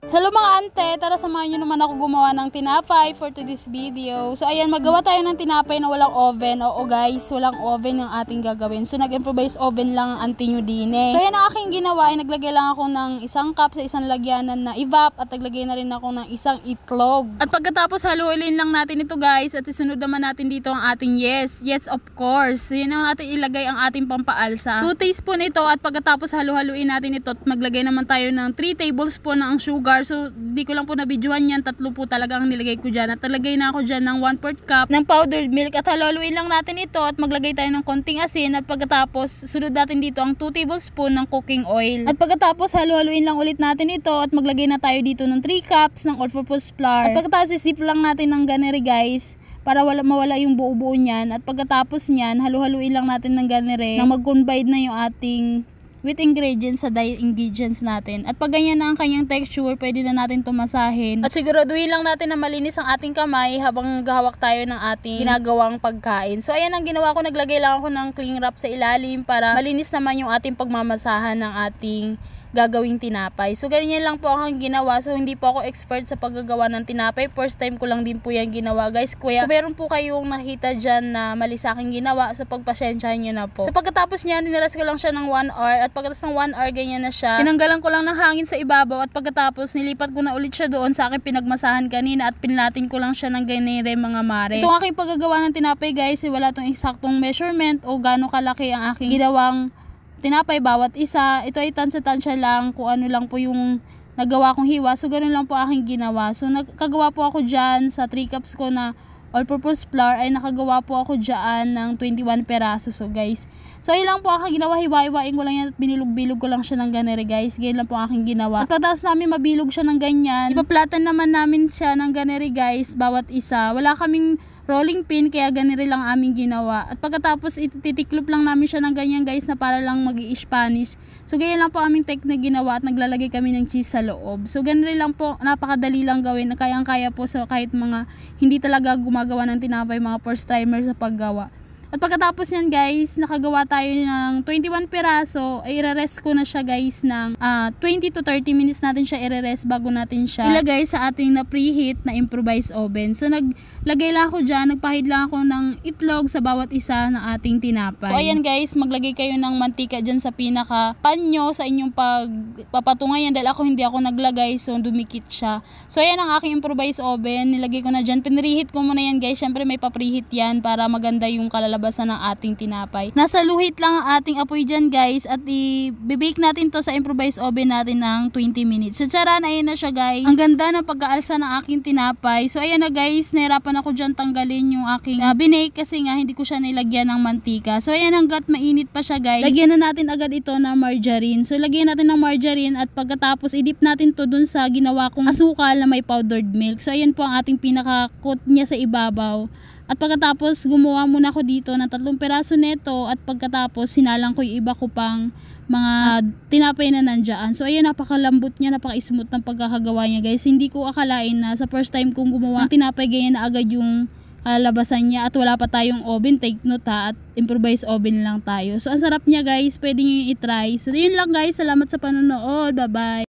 Hello mga ante, tara samahan nyo naman ako gumawa ng tinapay for today's video. So ayan, magawa tayo ng tinapay na walang oven. Oo guys, walang oven ang ating gagawin. So nag-improvise oven lang ang ante nyo din eh. So ayan ang aking ginawa ay naglagay lang ako ng isang cup sa isang lagyanan na evap at naglagay na rin ako ng isang itlog. At pagkatapos haluin lang natin ito guys at isunod naman natin dito ang ating yes of course. Yan ang natin ilagay ang ating pampaalsa. 2 teaspoon ito at pagkatapos haluin natin ito at maglagay naman tayo ng 3 tablespoon ng sugar. So, di ko lang po nabidyohan yan. 3 po talaga ang nilagay ko dyan. At talagay na ako dyan ng 1/4 cup ng powdered milk. At haluin lang natin ito at maglagay tayo ng konting asin. At pagkatapos, sunod natin dito ang 2 tablespoon ng cooking oil. At pagkatapos, haluin lang ulit natin ito. At maglagay na tayo dito ng 3 cups ng all-purpose flour. At pagkatapos, isip lang natin ng ganere guys. Para mawala yung buo-buo niyan. At pagkatapos niyan, haluin lang natin ng ganere na mag-combine na yung ating with ingredients sa dye ingredients natin. At pag ganyan na ang kanyang texture, pwede na natin tumasahin. At siguraduhin lang natin na malinis ang ating kamay habang gahawak tayo ng ating ginagawang pagkain. So ayan ang ginawa ko, naglagay lang ako ng cling wrap sa ilalim para malinis naman yung ating pagmamasahan ng ating gagawing tinapay. So ganyan lang po ang ginawa. So hindi po ako expert sa paggagawa ng tinapay. First time ko lang din po yan ginawa guys. Kuya, kung meron po kayong nakita dyan na mali sa aking ginawa, so pagpasensyahan nyo na po. So pagkatapos niyan, dinaras ko lang siya ng 1 hour at pagkatapos ng 1 hour ganyan na siya. Tinanggalan ko lang ng hangin sa ibabaw at pagkatapos nilipat ko na ulit siya doon sa aking pinagmasahan kanina at pinlatin ko lang siya ng ganire mga mare. Itong aking paggagawa ng tinapay guys, wala tong eksaktong measurement o gaano kalaki ang aking ginawang tinapay bawat isa. Ito ay tansya-tansya lang kung ano lang po yung nagawa kong hiwa. So ganun lang po aking ginawa. So nagkagawa po ako dyan sa 3 cups ko na all-purpose flour ay nakagawa po ako dyan ng 21 peraso. So guys, so ayun lang po aking ginawa. Hiwa-hiwain ko lang yan at binilog-bilog ko lang siya ng ganere guys. Ganyan lang po aking ginawa. At pagkatapos namin mabilog siya ng ganyan, ipaplatan naman namin siya ng ganere guys bawat isa. Wala kaming rolling pin kaya ganire lang aming ginawa. At pagkatapos ititiklop lang namin siya ng ganyan guys na para lang magi-Spanish. So ganyan lang po aming technique ginawa at naglalagay kami ng cheese sa loob. So ganire lang po, napakadali lang gawin na kayang-kaya po sa kahit mga hindi talaga gumagawa ng tinapay, mga first timer sa paggawa. At pagkatapos yan guys, nakagawa tayo ng 21 peraso, ay i-rest ko na siya guys ng 20 to 30 minutes natin siya i-rest bago natin siya ilagay sa ating na preheat na improvised oven. So naglagay lang ako dyan, nagpahid lang ako ng itlog sa bawat isa ng ating tinapay. So ayan guys, maglagay kayo ng mantika dyan sa pinaka panyo sa inyong pagpapatungan yan dahil hindi ako naglagay so dumikit siya. So ayan ang aking improvised oven, nilagay ko na dyan, pinreheat ko muna yan guys, syempre may pa-preheat yan para maganda yung kalalabasan ng ating tinapay. Nasa luhit lang ang ating apoy dyan guys at i-bake natin to sa improvised oven natin ng 20 minutes. So tsaran, ayan na siya guys. Ang ganda ng pag-aalsa ng aking tinapay. So ayan na guys, nahirapan ako dyan tanggalin yung aking binake kasi nga hindi ko siya nilagyan ng mantika. So ayan, hanggat mainit pa siya guys, lagyan na natin agad ito ng margarine. So lagyan natin ng margarine at pagkatapos i-dip natin to dun sa ginawa kong asukal na may powdered milk. So ayan po ang ating pinaka-coat niya sa ibabaw. At pagkatapos gumawa muna ako dito ng 3 peraso neto at pagkatapos sinalang ko yung iba ko pang mga tinapay na nandyan. So ayan, napakalambot niya, napaka-smooth ng pagkakagawa niya guys. Hindi ko akalain na sa first time kong gumawa ng tinapay ganyan na agad yung labasan niya at wala pa tayong oven. Take note ha, at improvised oven lang tayo. So ang sarap niya guys, pwede nyo i-try. So yun lang guys, salamat sa panonood, bye bye.